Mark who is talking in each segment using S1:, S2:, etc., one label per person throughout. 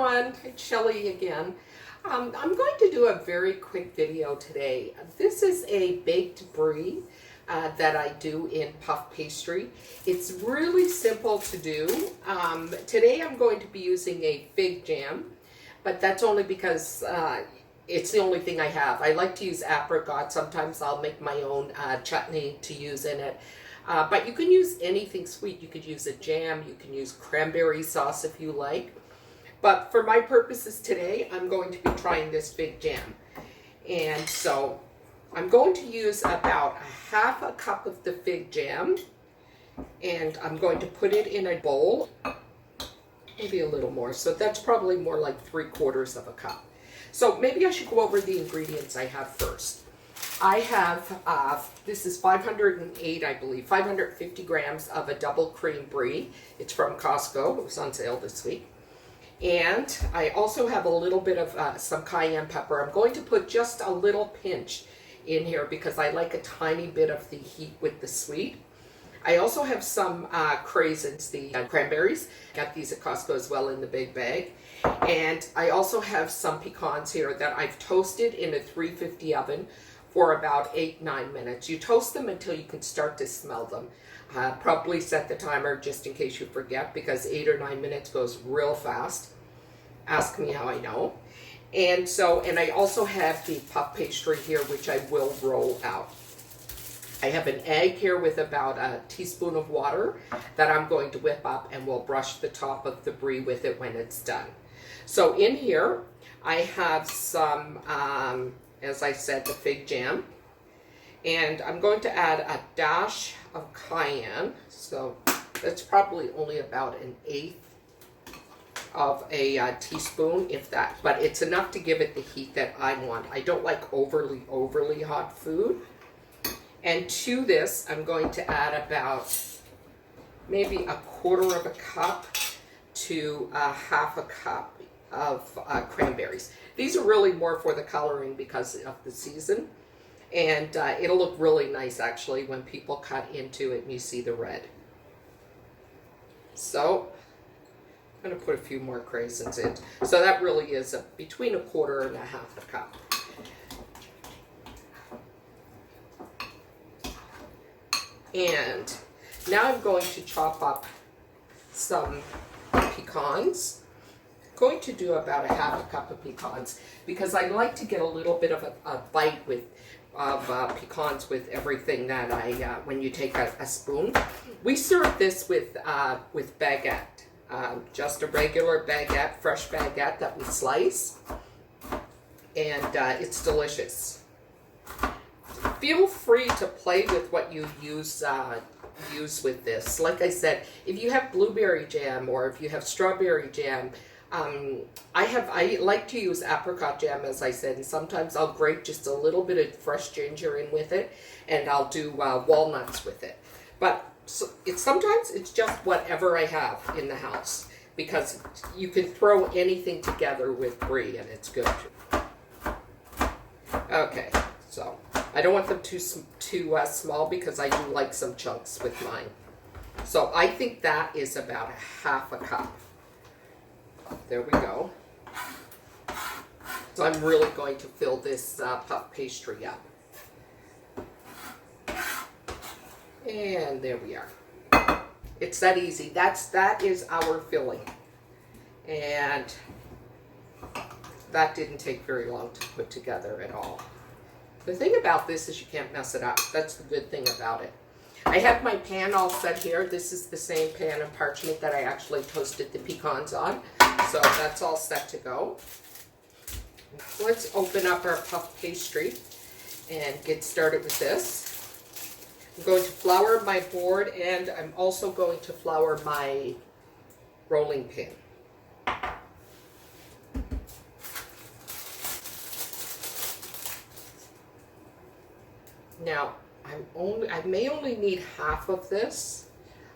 S1: everyone, it's Shelly again. I'm going to do a very quick video today. This is a baked brie that I do in puff pastry. It's really simple to do. Today I'm going to be using a fig jam, but that's only because it's the only thing I have. I like to use apricot. Sometimes I'll make my own chutney to use in it. But you can use anything sweet. You could use a jam, you can use cranberry sauce if you like. But for my purposes today, I'm going to be trying this fig jam. And so I'm going to use about half a cup of the fig jam. And I'm going to put it in a bowl, maybe a little more. So that's probably more like 3/4 of a cup. So maybe I should go over the ingredients I have first. I have, this is 508, I believe, 550 grams of a double cream brie. It's from Costco. It was on sale this week. And I also have a little bit of some cayenne pepper. I'm going to put just a little pinch in here because I like a tiny bit of the heat with the sweet. I also have some craisins, the cranberries. Got these at Costco as well in the big bag. And I also have some pecans here that I've toasted in a 350 oven for about 8-9 minutes. You toast them until you can start to smell them. Probably set the timer just in case you forget, because 8 or 9 minutes goes real fast. Ask me how I know. And I also have the puff pastry here, which I will roll out. I have an egg here with about a teaspoon of water that I'm going to whip up, and we'll brush the top of the brie with it when it's done. So in here, I have some, as I said, the fig jam. And I'm going to add a dash of cayenne. So that's probably only about 1/8 of a teaspoon, if that. But it's enough to give it the heat that I want. I don't like overly hot food. And to this, I'm going to add about maybe 1/4 of a cup to half a cup of cranberries. These are really more for the coloring because of the season. And it'll look really nice actually when people cut into it and you see the red. So I'm going to put a few more craisins in. So that really is between 1/4 and 1/2 cup. And now I'm going to chop up some pecans. I'm going to do about 1/2 cup of pecans because I like to get a little bit of a bite of pecans with everything that when you take a spoon. We serve this with baguette, just a regular baguette, fresh baguette that we slice, and it's delicious. Feel free to play with what you use with this. Like I said, if you have blueberry jam or if you have strawberry jam, I like to use apricot jam, as I said, and sometimes I'll grate just a little bit of fresh ginger in with it, and I'll do walnuts with it. But sometimes it's just whatever I have in the house, because you can throw anything together with brie and it's good. Okay, so I don't want them too small because I do like some chunks with mine. So I think that is about 1/2 cup. There we go. So I'm really going to fill this puff pastry up. And there we are. It's that easy. That is our filling. And that didn't take very long to put together at all. The thing about this is you can't mess it up. That's the good thing about it. I have my pan all set here. This is the same pan of parchment that I actually toasted the pecans on. So that's all set to go. Let's open up our puff pastry and get started with this. I'm going to flour my board, and I'm also going to flour my rolling pin. Now, I may only need half of this.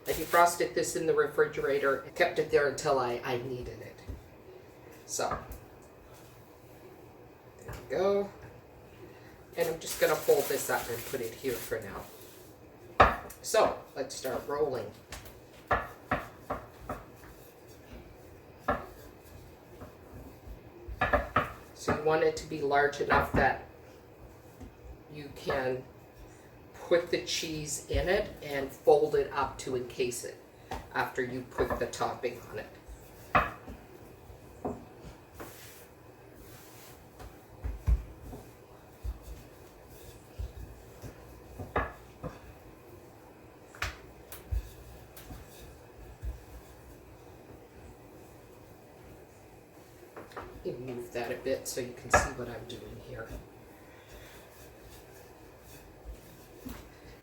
S1: I defrosted this in the refrigerator and kept it there until I needed it. So, there we go. And I'm just going to fold this up and put it here for now. So, let's start rolling. So you want it to be large enough that you can put the cheese in it and fold it up to encase it after you put the topping on it. Move that a bit so you can see what I'm doing here.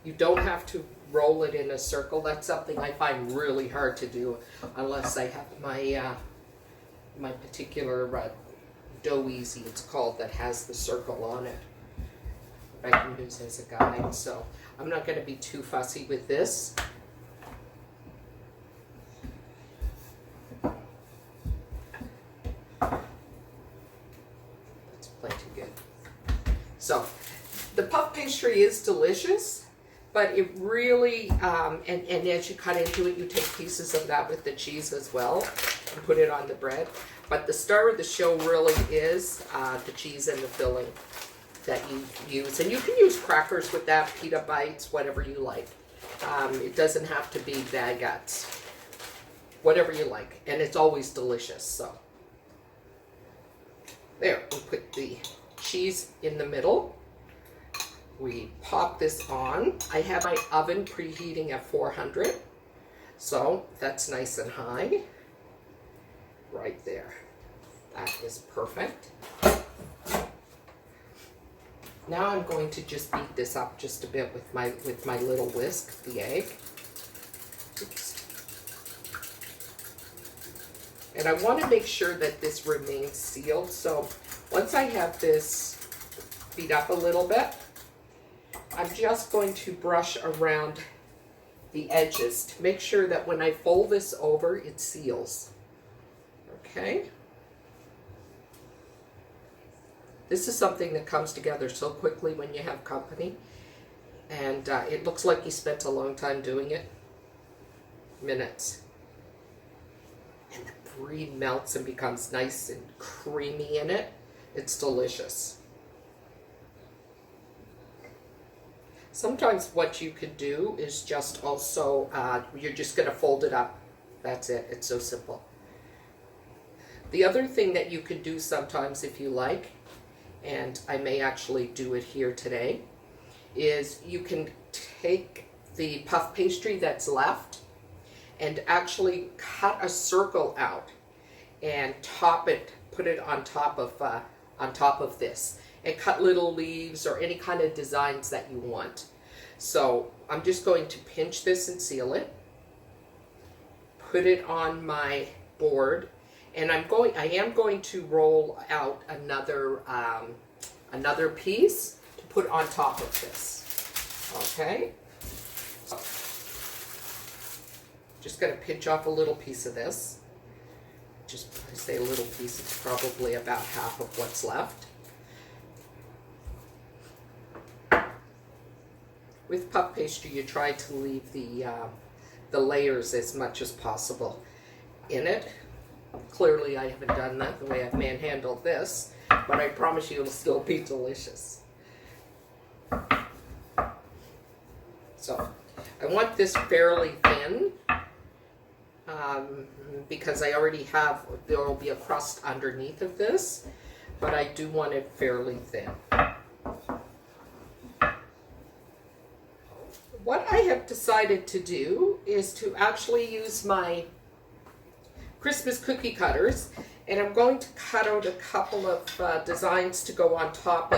S1: You don't have to roll it in a circle. That's something I find really hard to do unless I have my my particular dough easy, it's called, that has the circle on it. I can use as a guide, so I'm not going to be too fussy with this. So the puff pastry is delicious, but it really, and as you cut into it, you take pieces of that with the cheese as well and put it on the bread. But the star of the show really is the cheese and the filling that you use. And you can use crackers with that, pita bites, whatever you like. It doesn't have to be baguettes, whatever you like. And it's always delicious, so. There, we put the cheese in the middle. We pop this on. I have my oven preheating at 400, so that's nice and high. Right there. That is perfect. Now I'm going to just beat this up just a bit with my little whisk, the egg. Oops. And I want to make sure that this remains sealed, so once I have this beat up a little bit, I'm just going to brush around the edges to make sure that when I fold this over, it seals. Okay? This is something that comes together so quickly when you have company, and it looks like you spent a long time doing it. Minutes. And the brie melts and becomes nice and creamy in it. It's delicious. Sometimes what you could do is just also, you're just going to fold it up. That's it. It's so simple. The other thing that you could do sometimes if you like, and I may actually do it here today, is you can take the puff pastry that's left and actually cut a circle out and top it, put it on top of this, and cut little leaves or any kind of designs that you want. So I'm just going to pinch this and seal it, put it on my board, and I am going to roll out another piece to put on top of this. Okay. So, just going to pinch off a little piece of this. Just, I say a little piece, it's probably about half of what's left. With puff pastry, you try to leave the layers as much as possible in it. Clearly, I haven't done that the way I've manhandled this, but I promise you it'll still be delicious. So, I want this fairly thin because I already have, there will be a crust underneath of this, but I do want it fairly thin. What I have decided to do is to actually use my Christmas cookie cutters, and I'm going to cut out a couple of designs to go on top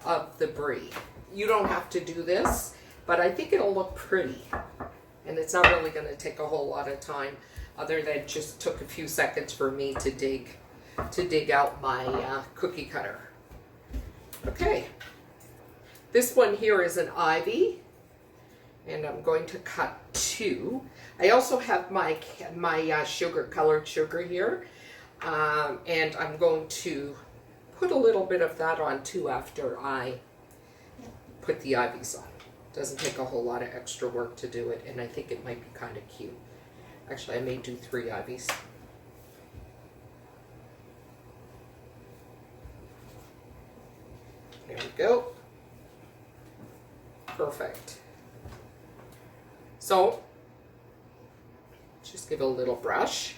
S1: of the brie. You don't have to do this, but I think it'll look pretty, and it's not really going to take a whole lot of time, other than it just took a few seconds for me to dig out my cookie cutter. Okay, this one here is an ivy, and I'm going to cut two. I also have my sugar, colored sugar here, and I'm going to put a little bit of that on too after I put the ivies on. Doesn't take a whole lot of extra work to do it, and I think it might be kind of cute. Actually, I may do 3 ivies. go. Perfect. So, just give it a little brush.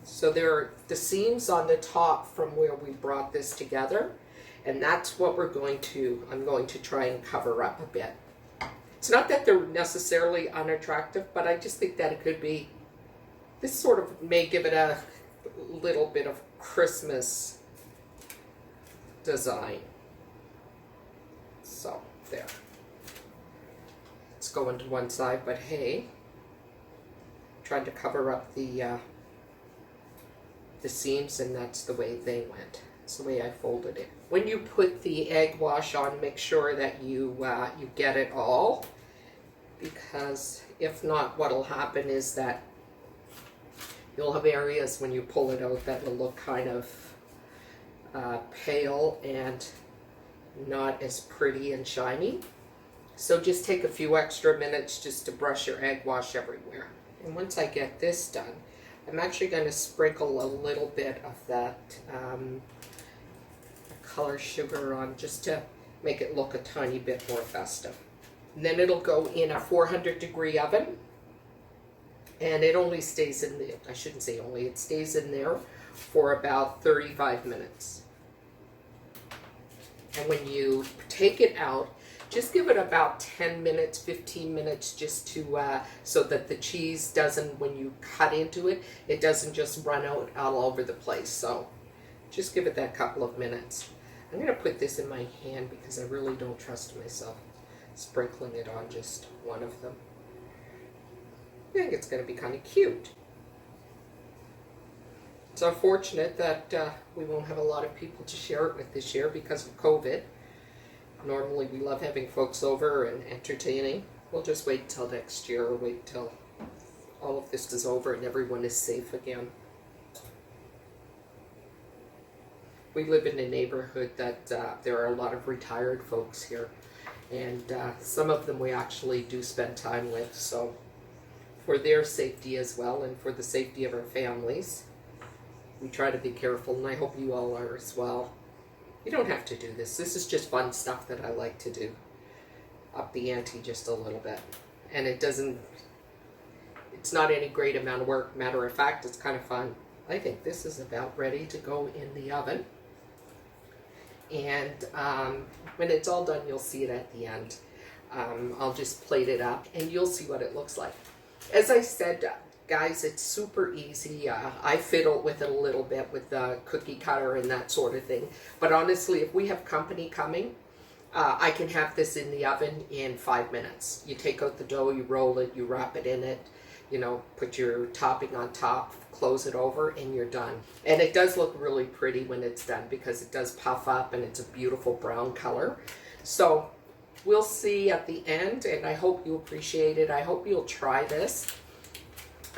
S1: So there are the seams on the top from where we brought this together, and that's what I'm going to try and cover up a bit. It's not that they're necessarily unattractive, but I just think that it could be, this sort of may give it a little bit of Christmas design. So, there. Let's go into one side, but hey, trying to cover up the seams, and that's the way they went. That's the way I folded it. When you put the egg wash on, make sure that you get it all, because if not, what'll happen is that you'll have areas when you pull it out that will look kind of pale and not as pretty and shiny. So just take a few extra minutes just to brush your egg wash everywhere. And once I get this done, I'm actually going to sprinkle a little bit of that color sugar on, just to make it look a tiny bit more festive. And then it'll go in a 400-degree oven, and it only stays in the, I shouldn't say only, it stays in there for about 35 minutes. And when you take it out, just give it about 10 minutes, 15 minutes, just to, so that the cheese doesn't, when you cut into it, it doesn't just run out all over the place. So just give it that couple of minutes. I'm going to put this in my hand because I really don't trust myself sprinkling it on just one of them. I think it's going to be kind of cute. It's unfortunate that we won't have a lot of people to share it with this year because of COVID. Normally we love having folks over and entertaining. We'll just wait till next year, or wait till all of this is over and everyone is safe again. We live in a neighborhood that there are a lot of retired folks here, and some of them we actually do spend time with, so for their safety as well and for the safety of our families, we try to be careful, and I hope you all are as well. You don't have to do this. This is just fun stuff that I like to do. Up the ante just a little bit. And it doesn't, it's not any great amount of work. Matter of fact, it's kind of fun. I think this is about ready to go in the oven. And when it's all done, you'll see it at the end. I'll just plate it up and you'll see what it looks like. As I said, guys, it's super easy. I fiddle with it a little bit with the cookie cutter and that sort of thing. But honestly, if we have company coming, I can have this in the oven in 5 minutes. You take out the dough, you roll it, you wrap it in it, you know, put your topping on top, close it over, and you're done. And it does look really pretty when it's done because it does puff up and it's a beautiful brown color. So we'll see at the end, and I hope you appreciate it. I hope you'll try this.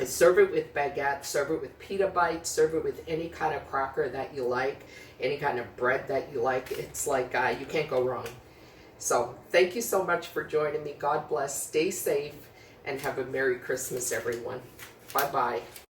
S1: Serve it with baguette, serve it with pita bites, serve it with any kind of cracker that you like, any kind of bread that you like. It's like you can't go wrong. So thank you so much for joining me. God bless, stay safe, and have a Merry Christmas, everyone. Bye-bye.